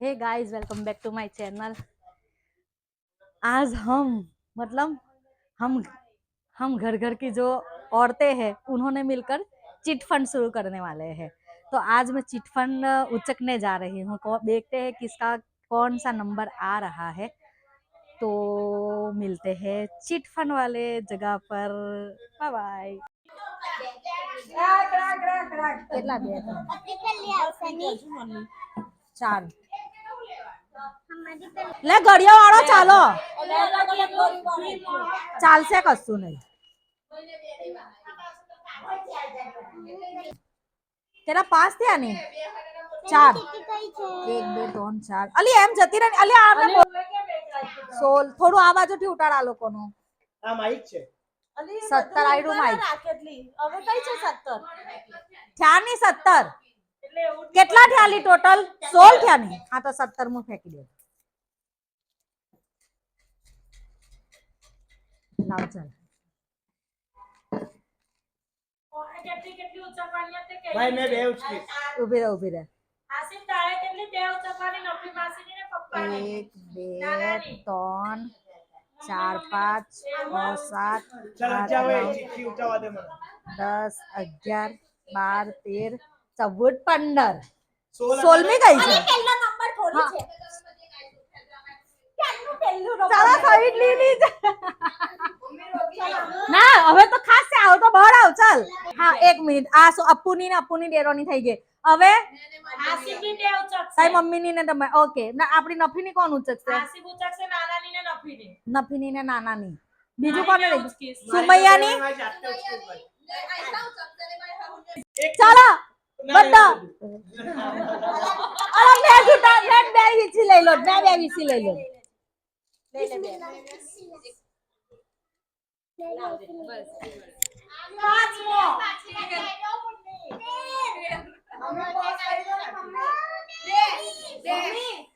Hey guys, welcome back to my channel. आज हम मतलब हम हम घर घर की जो औरतें हैं उन्होंने मिलकर चिट फंड शुरू करने वाले हैं। तो आज मैं चिट फंड उचकने जा रही हूँ। देखते हैं किसका कौन सा नंबर आ रहा है। तो मिलते हैं चिट फंड वाले जगह पर। Bye bye. કેટલા બે ચાર લે ગળિયા વાળો ચાલો ચાલશે કશું નહીં તેના પાંચ થયા ને ચાર 1 2 3 4 અલી એમ જતી રહે અલી આમને સોલ થોડું આ બાજુથી ઉતાર આ લોકોનું આ માઈક છે 17 આઈડું માઈક રાખેલી હવે કઈ છે 17 થયા ની 17 કેટલા થયા લી ટોટલ 16 થયા ની હા તો 17 માં ફેંકી દે લાવ ચાલ કેટલી ઉચકવાની હતી કે ભાઈ મેં બે ઉચકી ઉભી રહે આસિફ તારે કેટલી બે ઉચકવાની નફી માસીની ને પપ્પાની 1 2 3 4 5 6 7 ચાલ 8 જાવ એ 9 ચિઠ્ઠી ઉઠાવવા દે મને 10 11 12 13 14 15 16 16મી કઈ છે પહેલો નંબર થોડી છે ક્યાંનું પહેલું નંબર ચાલો સાઈડ લીલી ના હવે તો ખાસ છે આવ તો બહાર આવ ચાલ હા 1 મિનિટ આ અપ્પુની ને અપ્પુની ડેરોની થઈ ગઈ હવે આસિફની બે ઉચકશે તારી મમ્મીની ને તમે ઓકે ના આપણી નફીની કોણ ઉચકશે આસિફ ઉચકશે નાનાની ને નફીની નફીની ને નાનાની બીજું કોને મારી લઈ ઉચકીશ. સુમૈયાની મારી જાતે ઉચકી ભાઈ ચાલો બધા અરે મેં જૂટા મેં બે વીસી લઈ લો મેં બે વીસી લઈ લો પાંચમો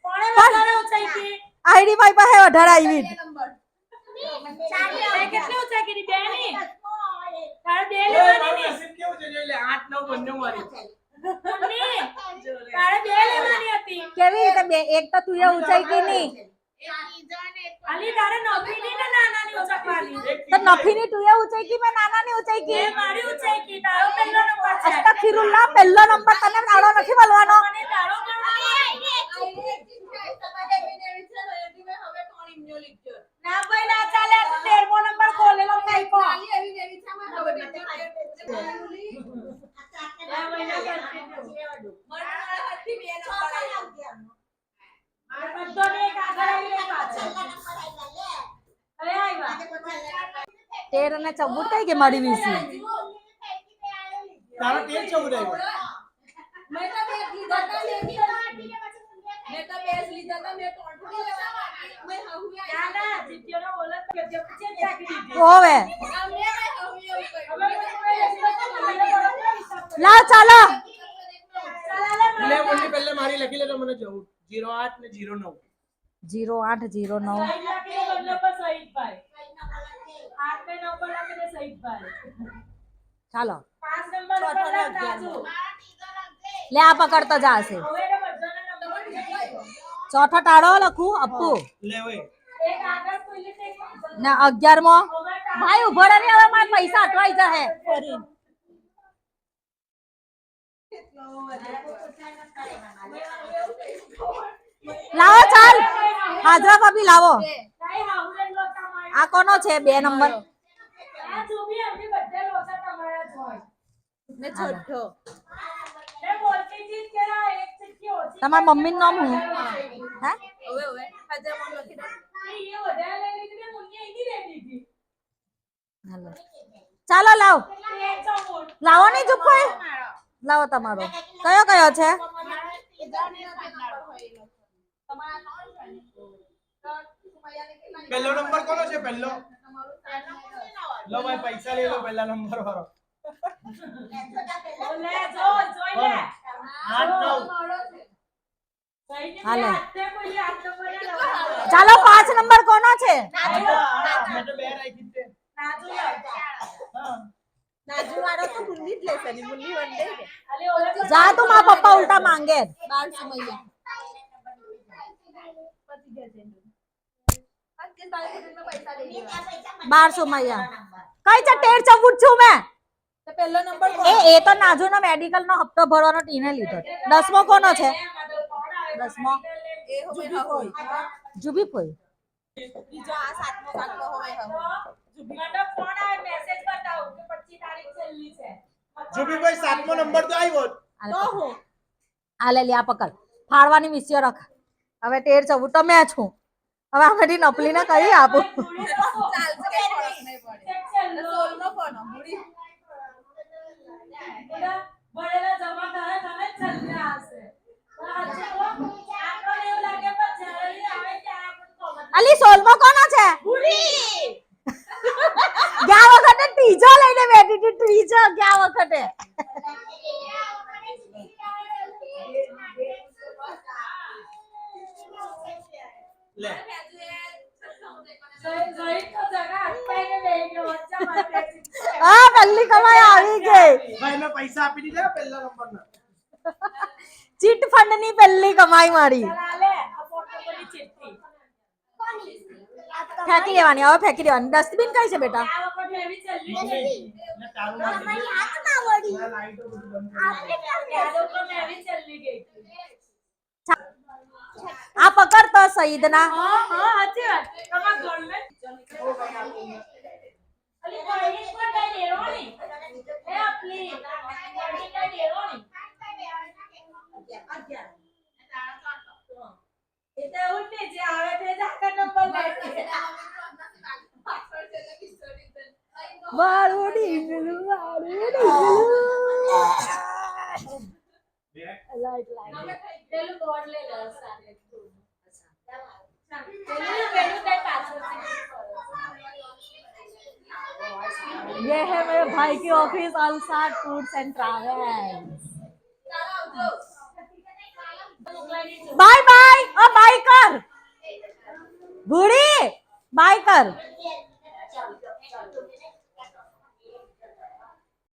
કોણે વધારે ઉચકી આઈડી ભાઈ પાસે 18 આવી તે કેટલી ઉચકી ની બે ની તારે બે ઓય લેવાની બાબા નસીબ કેવું છે જોઈ લે 8 9 બંને મારી ની તારે બે લેવાની હતી કેવી રીતે બે એક તો તું ઊંચાઈ કે નહીં અલી તારે નફીની ને નાનાની ઉચકવાની તો નફીની તું ઊંચાઈ કી મેં નાનાની ઊંચાઈ કી એ મારી ઉચકી તારો પહેલો નંબર છે અસ્તગફિરુલ્લાહ પહેલો નંબર તને તાળો નથી બોલવાનો મને તારો ના ભાઈ ના ચાલે તો 13મો નંબર ખોલેલો કઈ કો તેર અને 14 કઈ કે મારી વીસી તારો તેલ ચૌદ આવ્યો હોવે લાવ ચાલો લે બોલની પહેલે મારી લખી લે તો મને જવું 08 ને 09 08 09 ચાલો લે આ પકડતો જાશે ચોથો તાળો લખું અપ્પુ લે ઓય ને 11મો ભાઈ ઉભો રહે હવે મારા પૈસા અટવાઈ જશે લાવો ચાલ હાજરા ભાભી લાવો આ કોનો છે 2 નંબર તમારા મમ્મી નું નામ હું હે હાલો ચાલો લાવ લાવો નહીં ચૂપ લાવો તમારો કયો છે પહેલો નંબર કોનો છે પહેલો લો ભાઈ પૈસા લઈ લો પહેલા નંબર વાળો 8 9 હાલો ચાલો 5 નંબર કોનો છે મેં તો બે રાખી છે હા નાજુ વાળો તો મુન્ની જ લેશે ની મુન્ની વન દે જા તું મારા પપ્પા ઉલ્ટા માંગે 12 સમય 1200 માં અહીંયા કઈ છે 1314 છું મેં તો પહેલો નંબર એ તો નાજુનો મેડિકલ નો હપ્તો ભરવાનો ટીને લીધો 10મો કોનો છે 10મો જુબી કોઈ બીજો આ 7મો હોય હવે ફોન આવે મેસેજ બતાવો કે 25 તારીખ છેલ્લી છે જો બી ભાઈ 7મો નંબર તો આવ્યો તો હું આ લે આ પકડ ફાડવાની મિસ્યો રખ હવે 1314 તો મેં છું હવે આમાંથી નપલીને કઈ આપું ચાલશે કઈ ફરક નહીં પડે 16મો કોનો મૂડી ભણેલા જમા થાય તમે છલ્લે આવશે આપણને એવું લાગે પણ જલ્દી આવે ત્યારે આપણને ખબર અલી 16મો કોનો છે ગયા વખતે ત્રીજો લઈને બેઠી હતી ત્રીજો ગયા વખતે લે જઈ તો જગા અટકાઈને બેહી ગયો વચ્ચે મારે હા પહેલી કમાઈ આવી ગઈ ભાઈ મેં પૈસા આપી દીધા પહેલા નંબરના ચીટ ફંડ ની પહેલી કમાઈ મારી ચાલે આ ફોટો પરની ચિઠ્ઠી ફેંકી દેવાની હવે ફેંકી દેવાની ડસ્ટબિન કઈ છે બેટા આ વખત એવી ચલ્લી ને તારું નામ લાઈટો બધું બંધ કરી યાદો પણ એવી ચલ્લી ગઈ આ પકડ તો સઈદના હા સાચી વાત તમારા ઘરને અલી કોઈની પણ કઈ દેરો નહીં એ આપલી કોઈની કઈ દેરો નહીં એ તો એવું જ નહીં જે આવે તે જ આખા નંબર લે મારું ડીંગલું પેલું બોર્ડ લઈ લો સાથે પેલું કઈ પાછળ ये है मेरे भाई की ऑफिस अलसाड tours and travels bye bye ओ बाय कर बूढ़ी बाय कर